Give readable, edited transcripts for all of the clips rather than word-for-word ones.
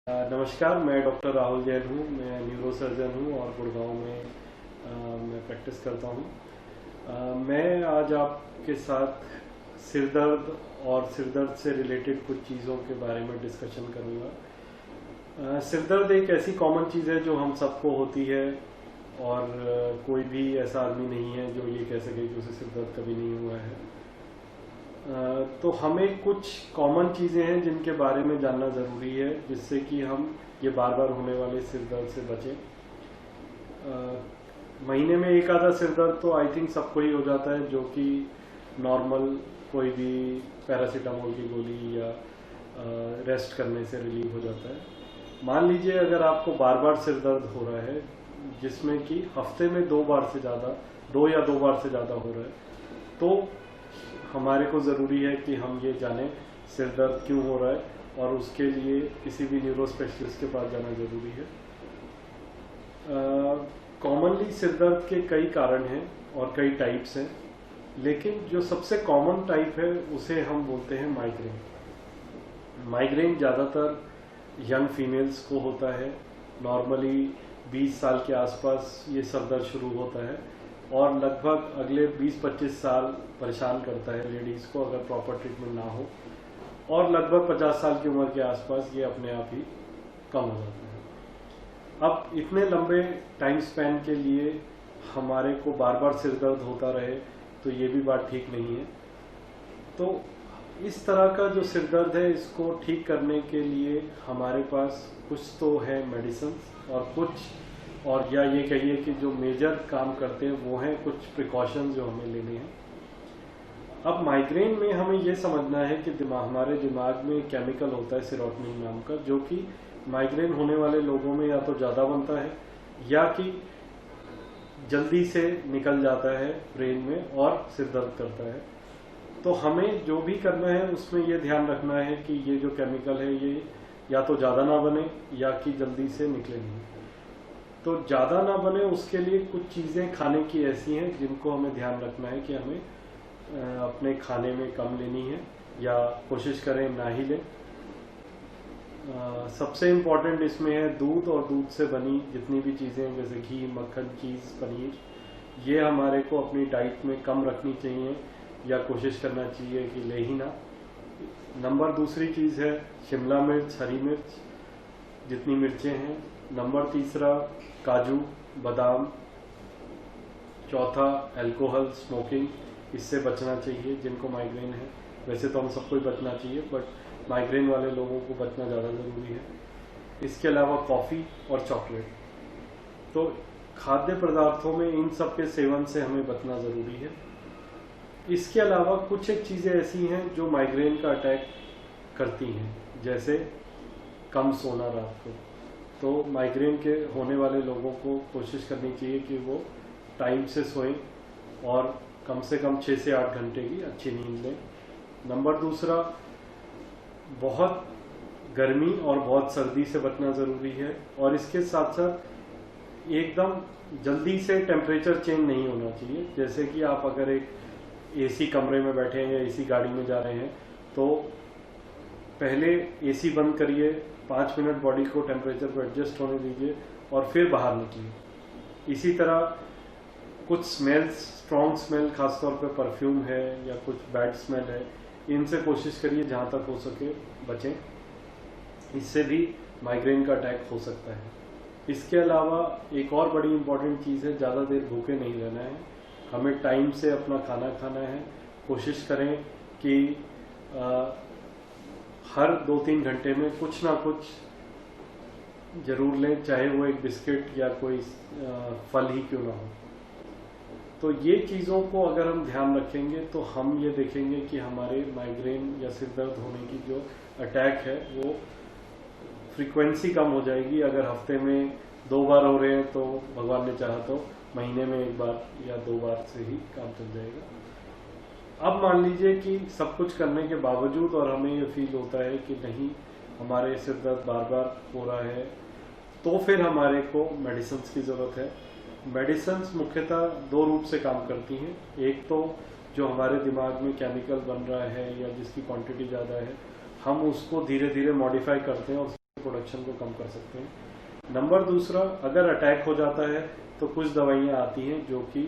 नमस्कार, मैं डॉक्टर राहुल जैन हूँ। मैं न्यूरो सर्जन हूँ और गुड़गांव में मैं प्रैक्टिस करता हूँ। मैं आज आपके साथ सिर दर्द और सिर दर्द से रिलेटेड कुछ चीज़ों के बारे में डिस्कशन करूँगा। सिर दर्द एक ऐसी कॉमन चीज़ है जो हम सबको होती है और कोई भी ऐसा आदमी नहीं है जो ये कह सके कि उसे सिर दर्द कभी नहीं हुआ है। तो हमें कुछ कॉमन चीज़ें हैं जिनके बारे में जानना ज़रूरी है जिससे कि हम ये बार बार होने वाले सिर दर्द से बचें। महीने में एक आधा सिर दर्द तो आई थिंक सबको ही हो जाता है, जो कि नॉर्मल कोई भी पैरासीटामोल की गोली या रेस्ट करने से रिलीव हो जाता है। मान लीजिए अगर आपको बार बार सिर दर्द हो रहा है जिसमें कि हफ्ते में दो या दो बार से ज़्यादा हो रहा है, तो हमारे को ज़रूरी है कि हम ये जानें सिर दर्द क्यों हो रहा है और उसके लिए किसी भी न्यूरो स्पेशलिस्ट के पास जाना ज़रूरी है। कॉमनली सिर दर्द के कई कारण हैं और कई टाइप्स हैं, लेकिन जो सबसे कॉमन टाइप है उसे हम बोलते हैं माइग्रेन। माइग्रेन ज़्यादातर यंग फीमेल्स को होता है। नॉर्मली 20 साल के आसपास ये सर दर्द शुरू होता है और लगभग अगले 20-25 साल परेशान करता है लेडीज़ को अगर प्रॉपर ट्रीटमेंट ना हो, और लगभग 50 साल की उम्र के आसपास ये अपने आप ही कम हो जाता है। अब इतने लंबे टाइम स्पैन के लिए हमारे को बार बार सिर दर्द होता रहे तो ये भी बात ठीक नहीं है। तो इस तरह का जो सिर दर्द है इसको ठीक करने के लिए हमारे पास कुछ तो है मेडिसिन और या ये कहिए कि जो मेजर काम करते हैं वो हैं कुछ प्रिकॉशंस जो हमें लेने हैं। अब माइग्रेन में हमें ये समझना है कि हमारे दिमाग में एक केमिकल होता है सेरोटोनिन नाम का, जो कि माइग्रेन होने वाले लोगों में या तो ज़्यादा बनता है या कि जल्दी से निकल जाता है ब्रेन में और सिर दर्द करता है। तो हमें जो भी करना है उसमें ये ध्यान रखना है कि ये जो केमिकल है ये या तो ज़्यादा ना बने या कि जल्दी से निकले नहीं। तो ज़्यादा ना बने उसके लिए कुछ चीज़ें खाने की ऐसी हैं जिनको हमें ध्यान रखना है कि हमें अपने खाने में कम लेनी है या कोशिश करें ना ही लें। सबसे इम्पॉर्टेंट इसमें है दूध और दूध से बनी जितनी भी चीज़ें जैसे घी, मक्खन, चीज़, पनीर, ये हमारे को अपनी डाइट में कम रखनी चाहिए या कोशिश करना चाहिए कि ले ही ना। नंबर दूसरी चीज़ है शिमला मिर्च, हरी मिर्च, जितनी मिर्चें हैं। नंबर तीसरा काजू, बादाम। चौथा अल्कोहल, स्मोकिंग, इससे बचना चाहिए जिनको माइग्रेन है। वैसे तो हम सबको ही बचना चाहिए, बट माइग्रेन वाले लोगों को बचना ज़्यादा ज़रूरी है। इसके अलावा कॉफ़ी और चॉकलेट। तो खाद्य पदार्थों में इन सब के सेवन से हमें बचना ज़रूरी है। इसके अलावा कुछ एक चीज़ें ऐसी हैं जो माइग्रेन का अटैक करती हैं, जैसे कम सोना रात को। तो माइग्रेन के होने वाले लोगों को कोशिश करनी चाहिए कि वो टाइम से सोएं और कम से कम 6 से 8 घंटे की अच्छी नींद लें। नंबर दूसरा, बहुत गर्मी और बहुत सर्दी से बचना ज़रूरी है और इसके साथ साथ एकदम जल्दी से टेम्परेचर चेंज नहीं होना चाहिए। जैसे कि आप अगर एक एसी कमरे में बैठे हैं या एसी गाड़ी में जा रहे हैं तो पहले एसी बंद करिए, 5 मिनट बॉडी को टेम्परेचर को एडजस्ट होने दीजिए और फिर बाहर निकलिए। इसी तरह कुछ स्मेल्स, स्ट्रॉन्ग स्मेल, खासतौर पे परफ्यूम है या कुछ बैड स्मेल है, इनसे कोशिश करिए जहाँ तक हो सके बचें। इससे भी माइग्रेन का अटैक हो सकता है। इसके अलावा एक और बड़ी इम्पॉर्टेंट चीज़ है, ज़्यादा देर भूखे नहीं रहना है। हमें टाइम से अपना खाना खाना है। कोशिश करें कि हर 2-3 घंटे में कुछ ना कुछ ज़रूर लें, चाहे वो एक बिस्किट या कोई फल ही क्यों ना हो। तो ये चीज़ों को अगर हम ध्यान रखेंगे तो हम ये देखेंगे कि हमारे माइग्रेन या सिर दर्द होने की जो अटैक है वो फ्रीक्वेंसी कम हो जाएगी। अगर हफ्ते में 2 बार हो रहे हैं तो भगवान ने चाहा तो महीने में 1 बार या 2 बार से ही काम चल जाएगा। अब मान लीजिए कि सब कुछ करने के बावजूद और हमें ये फील होता है कि नहीं, हमारे सिर दर्द बार बार हो रहा है, तो फिर हमारे को मेडिसिन की ज़रूरत है। मेडिसिन मुख्यतः 2 रूप से काम करती हैं। एक तो जो हमारे दिमाग में केमिकल बन रहा है या जिसकी क्वांटिटी ज़्यादा है, हम उसको धीरे धीरे मॉडिफाई करते हैं और प्रोडक्शन को कम कर सकते हैं। नंबर दूसरा, अगर अटैक हो जाता है तो कुछ दवाइयाँ आती हैं जो कि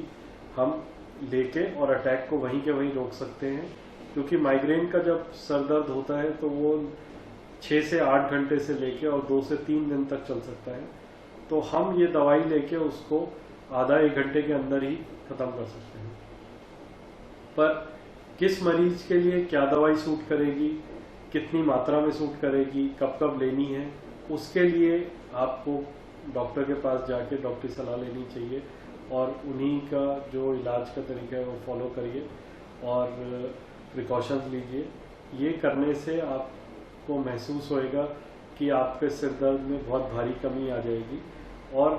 हम लेके और अटैक को वहीं के वहीं रोक सकते हैं, क्योंकि माइग्रेन का जब सर दर्द होता है तो वो 6 से 8 घंटे से लेके और 2 से 3 दिन तक चल सकता है। तो हम ये दवाई लेके उसको आधा 1 घंटे के अंदर ही ख़त्म कर सकते हैं। पर किस मरीज के लिए क्या दवाई सूट करेगी, कितनी मात्रा में सूट करेगी, कब कब लेनी है, उसके लिए आपको डॉक्टर के पास जाके डॉक्टरी सलाह लेनी चाहिए और उन्हीं का जो इलाज का तरीका है वो फॉलो करिए और प्रिकॉशंस लीजिए। ये करने से आपको महसूस होएगा कि आपके सिर दर्द में बहुत भारी कमी आ जाएगी और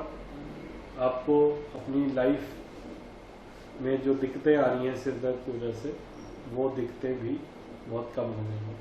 आपको अपनी लाइफ में जो दिक्कतें आ रही हैं सिर दर्द की वजह से, वो दिक्कतें भी बहुत कम हो जाएंगी।